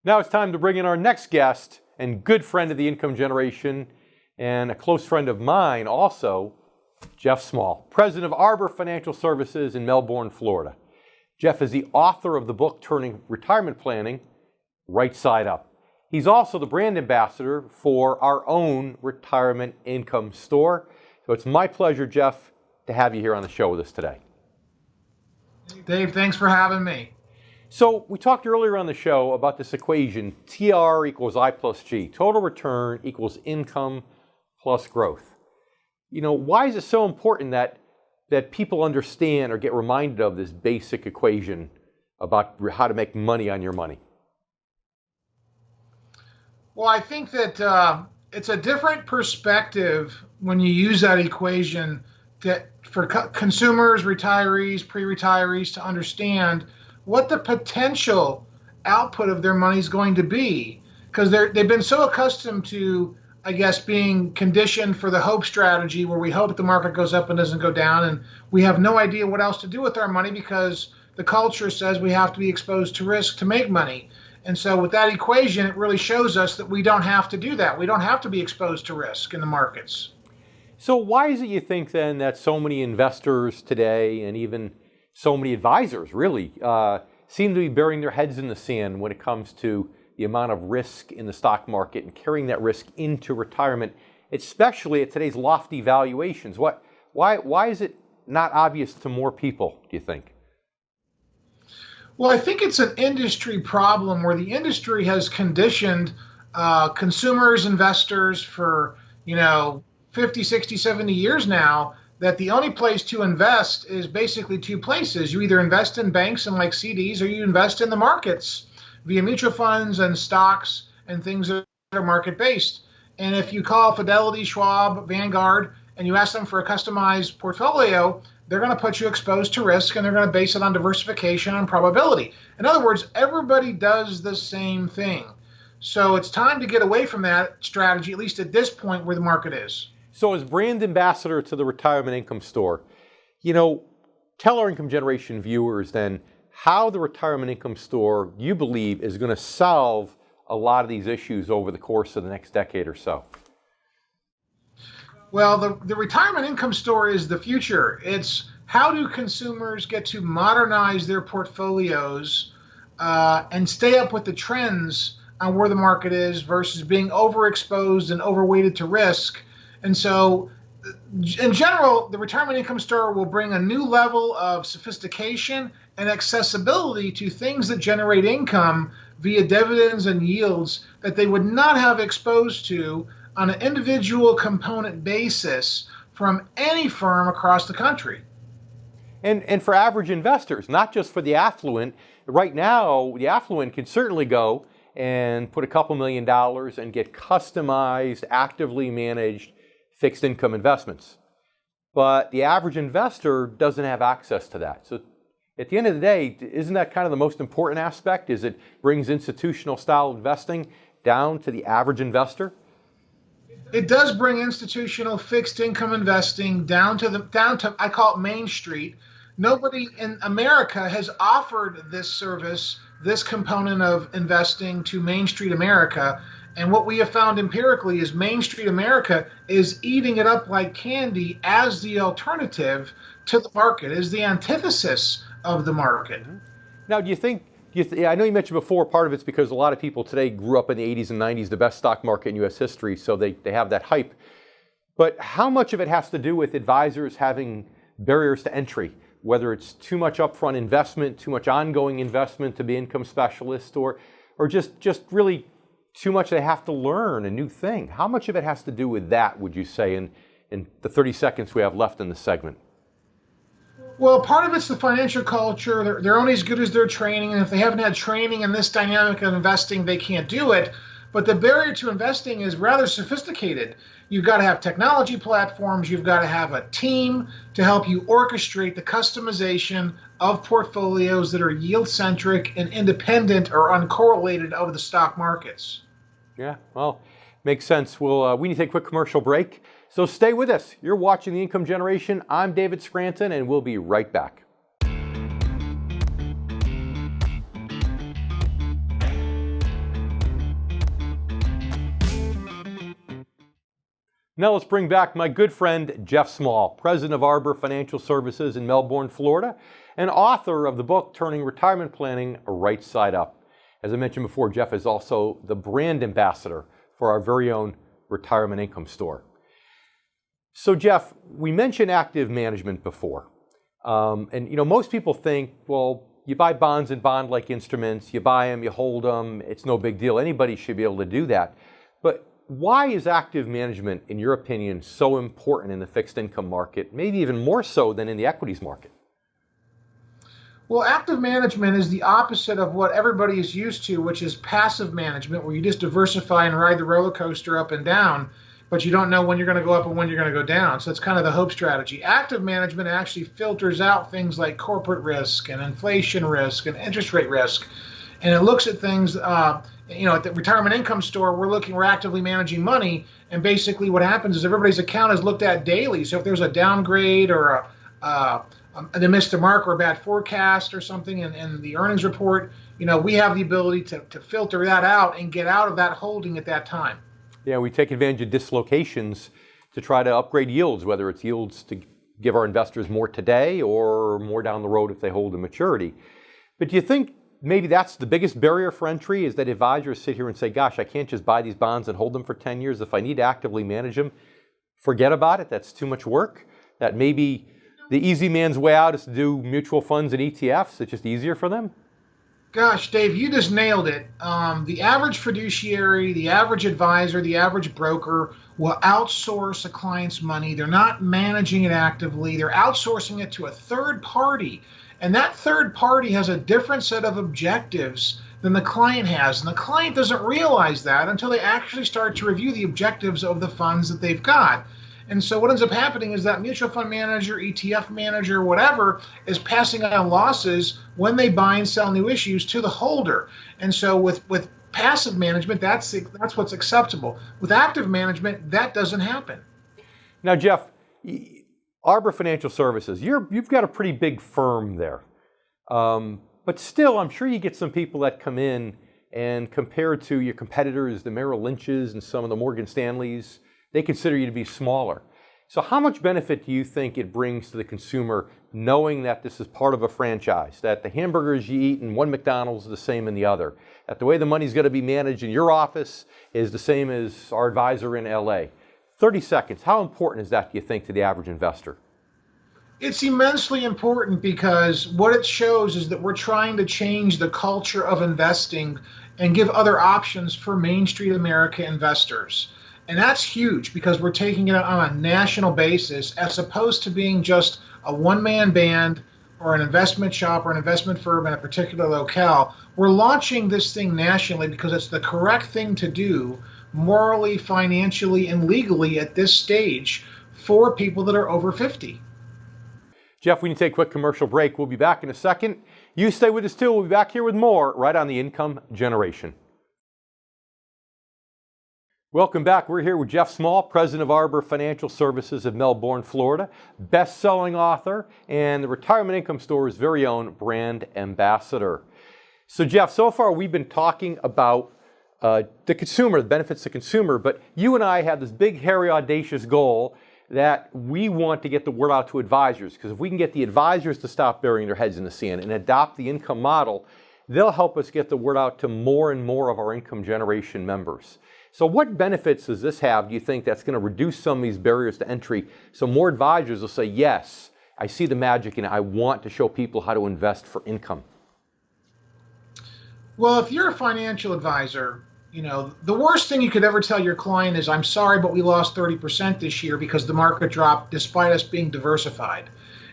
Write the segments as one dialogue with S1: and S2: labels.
S1: Now it's time to bring in our next guest and good friend of the income generation and a close friend of mine also, Jeff Small, president of Arbor Financial Services in Melbourne, Florida. Jeff is the author of the book turning retirement planning right side up. He's also the brand ambassador for our own retirement income store. So it's my pleasure, Jeff, to have you here on the show with us today.
S2: Dave, thanks for having me.
S1: So we talked earlier on the show about this equation, TR equals I plus G, total return equals income plus growth. You know, why is it so important that people understand or get reminded of this basic equation about how to make money on your money?
S2: Well, I think that it's a different perspective when you use that equation for consumers, retirees, pre-retirees to understand what the potential output of their money is going to be. Because they've been so accustomed to, I guess, being conditioned for the hope strategy where we hope the market goes up and doesn't go down, and we have no idea what else to do with our money because the culture says we have to be exposed to risk to make money. And so with that equation, it really shows us that we don't have to do that. We don't have to be exposed to risk in the markets.
S1: So why is it you think then that so many investors today and even so many advisors really seem to be burying their heads in the sand when it comes to the amount of risk in the stock market and carrying that risk into retirement, especially at today's lofty valuations? Why is it not obvious to more people, do you think?
S2: Well, I think it's an industry problem where the industry has conditioned consumers, investors for, 50, 60, 70 years now that the only place to invest is basically two places. You either invest in banks and like CDs, or you invest in the markets via mutual funds and stocks and things that are market-based. And if you call Fidelity, Schwab, Vanguard, and you ask them for a customized portfolio, they're going to put you exposed to risk, and they're going to base it on diversification and probability. In other words, everybody does the same thing. So it's time to get away from that strategy, at least at this point where the market is.
S1: So as brand ambassador to the Retirement Income Store, tell our income generation viewers then how the Retirement Income Store, you believe, is going to solve a lot of these issues over the course of the next decade or so.
S2: Well, the Retirement Income Store is the future. It's how do consumers get to modernize their portfolios and stay up with the trends on where the market is versus being overexposed and overweighted to risk. And so, in general, the Retirement Income Store will bring a new level of sophistication and accessibility to things that generate income via dividends and yields that they would not have exposed to on an individual component basis from any firm across the country.
S1: And for average investors, not just for the affluent. Right now, the affluent can certainly go and put a couple $1 million and get customized, actively managed fixed income investments. But the average investor doesn't have access to that. So at the end of the day, isn't that kind of the most important aspect? Is it brings institutional style investing down to the average investor?
S2: It does bring institutional fixed income investing down to I call it Main Street. Nobody in America has offered this service, this component of investing to Main Street America. And what we have found empirically is Main Street America is eating it up like candy as the alternative to the market, is the antithesis of the market.
S1: Now, do you think, I know you mentioned before, part of it's because a lot of people today grew up in the 80s and 90s, the best stock market in U.S. history, so they have that hype. But how much of it has to do with advisors having barriers to entry, whether it's too much upfront investment, too much ongoing investment to be income specialist, or just really too much they have to learn a new thing? How much of it has to do with that, would you say, in the 30 seconds we have left in the segment?
S2: Well, part of it's the financial culture. They're only as good as their training, and if they haven't had training in this dynamic of investing, they can't do it. But the barrier to investing is rather sophisticated. You've got to have technology platforms. You've got to have a team to help you orchestrate the customization of portfolios that are yield-centric and independent or uncorrelated of the stock markets.
S1: Yeah, well, makes sense. We need to take a quick commercial break. So stay with us. You're watching The Income Generation. I'm David Scranton, and we'll be right back. Now let's bring back my good friend Jeff Small, president of Arbor Financial Services in Melbourne, Florida, and author of the book Turning Retirement Planning Right Side Up. As I mentioned before, Jeff is also the brand ambassador for our very own retirement income store. So Jeff, we mentioned active management before. And most people think, well, you buy bonds and bond-like instruments, you buy them, you hold them, it's no big deal. Anybody should be able to do that. But why is active management, in your opinion, so important in the fixed income market, maybe even more so than in the equities market?
S2: Well, active management is the opposite of what everybody is used to, which is passive management, where you just diversify and ride the roller coaster up and down, but you don't know when you're going to go up and when you're going to go down. So it's kind of the hope strategy. Active management actually filters out things like corporate risk and inflation risk and interest rate risk. And it looks at things, at the retirement income store, we're actively managing money. And basically what happens is everybody's account is looked at daily. So if there's a downgrade or they missed the mark or a bad forecast or something in the earnings report, we have the ability to filter that out and get out of that holding at that time.
S1: Yeah, we take advantage of dislocations to try to upgrade yields, whether it's yields to give our investors more today or more down the road if they hold to maturity. But do you think maybe that's the biggest barrier for entry, is that advisors sit here and say, gosh, I can't just buy these bonds and hold them for 10 years. If I need to actively manage them, forget about it. That's too much work. That maybe the easy man's way out is to do mutual funds and ETFs. It's just easier for them.
S2: Gosh, Dave, you just nailed it. The average fiduciary, the average advisor, the average broker will outsource a client's money. They're not managing it actively. They're outsourcing it to a third party. And that third party has a different set of objectives than the client has. And the client doesn't realize that until they actually start to review the objectives of the funds that they've got. And so what ends up happening is that mutual fund manager, ETF manager, whatever, is passing on losses when they buy and sell new issues to the holder. And so with passive management, that's what's acceptable. With active management, that doesn't happen.
S1: Now, Jeff, Arbor Financial Services, you've got a pretty big firm there. But still, I'm sure you get some people that come in and compared to your competitors, the Merrill Lynch's and some of the Morgan Stanleys, they consider you to be smaller. So how much benefit do you think it brings to the consumer knowing that this is part of a franchise, that the hamburgers you eat in one McDonald's is the same in the other, that the way the money's going to be managed in your office is the same as our advisor in LA? 30 seconds. How important is that, do you think, to the average investor?
S2: It's immensely important because what it shows is that we're trying to change the culture of investing and give other options for Main Street America investors. And that's huge because we're taking it on a national basis as opposed to being just a one-man band or an investment shop or an investment firm in a particular locale. We're launching this thing nationally because it's the correct thing to do morally, financially, and legally at this stage for people that are over 50.
S1: Jeff, we need to take a quick commercial break. We'll be back in a second. You stay with us too. We'll be back here with more right on the income generation. Welcome back. We're here with Jeff Small, president of Arbor Financial Services of Melbourne, Florida, best-selling author, and the Retirement Income Store's very own brand ambassador. So Jeff, so far we've been talking about the consumer, the benefits to consumer, but you and I have this big, hairy, audacious goal that we want to get the word out to advisors, because if we can get the advisors to stop burying their heads in the sand and adopt the income model, they'll help us get the word out to more and more of our income generation members. So what benefits does this have, do you think, that's going to reduce some of these barriers to entry so more advisors will say, yes, I see the magic and I want to show people how to invest for income?
S2: Well, if you're a financial advisor, the worst thing you could ever tell your client is, I'm sorry, but we lost 30% this year because the market dropped despite us being diversified.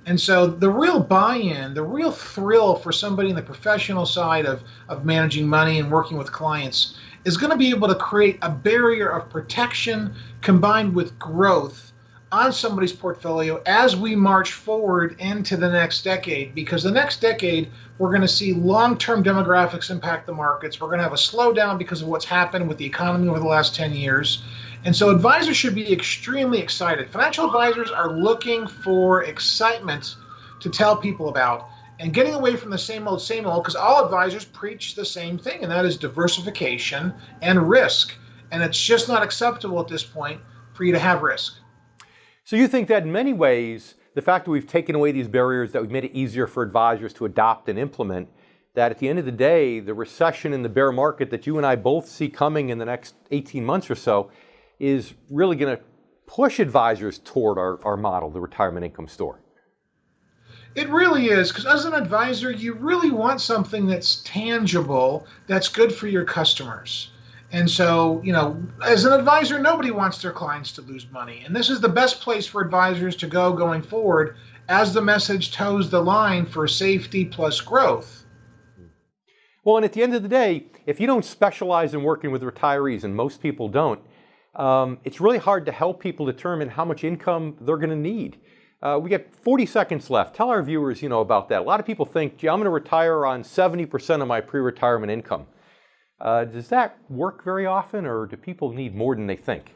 S2: And so the real buy-in, the real thrill for somebody in the professional side of managing money and working with clients is going to be able to create a barrier of protection combined with growth on somebody's portfolio as we march forward into the next decade. Because the next decade, we're going to see long-term demographics impact the markets. We're going to have a slowdown because of what's happened with the economy over the last 10 years. And so advisors should be extremely excited. Financial advisors are looking for excitement to tell people about and getting away from the same old, because all advisors preach the same thing, and that is diversification and risk. And it's just not acceptable at this point for you to have risk.
S1: So you think that in many ways, the fact that we've taken away these barriers, that we've made it easier for advisors to adopt and implement, that at the end of the day, the recession and the bear market that you and I both see coming in the next 18 months or so is really going to push advisors toward our model, the retirement income store?
S2: It really is, because as an advisor, you really want something that's tangible, that's good for your customers. And so, as an advisor, nobody wants their clients to lose money. And this is the best place for advisors to go going forward as the message toes the line for safety plus growth.
S1: Well, and at the end of the day, if you don't specialize in working with retirees, and most people don't, it's really hard to help people determine how much income they're going to need. We got 40 seconds left. Tell our viewers, about that. A lot of people think, gee, I'm going to retire on 70% of my pre-retirement income. Does that work very often, or do people need more than they think?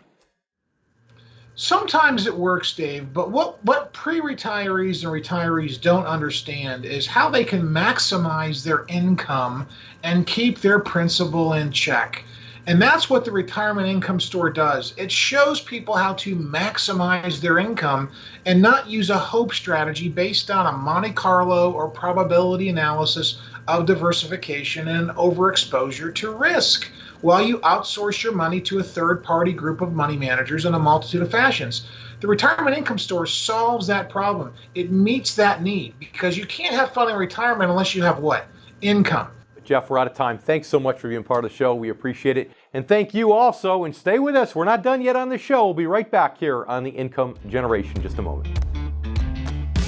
S2: Sometimes it works, Dave, but what pre-retirees and retirees don't understand is how they can maximize their income and keep their principal in check. And that's what the retirement income store does. It shows people how to maximize their income and not use a hope strategy based on a Monte Carlo or probability analysis of diversification and overexposure to risk, while you outsource your money to a third-party group of money managers in a multitude of fashions. The retirement income store solves that problem. It meets that need, because you can't have fun in retirement unless you have what? Income.
S1: Jeff, we're out of time. Thanks so much for being part of the show. We appreciate it. And thank you also. And stay with us. We're not done yet on the show. We'll be right back here on the Income Generation in just a moment.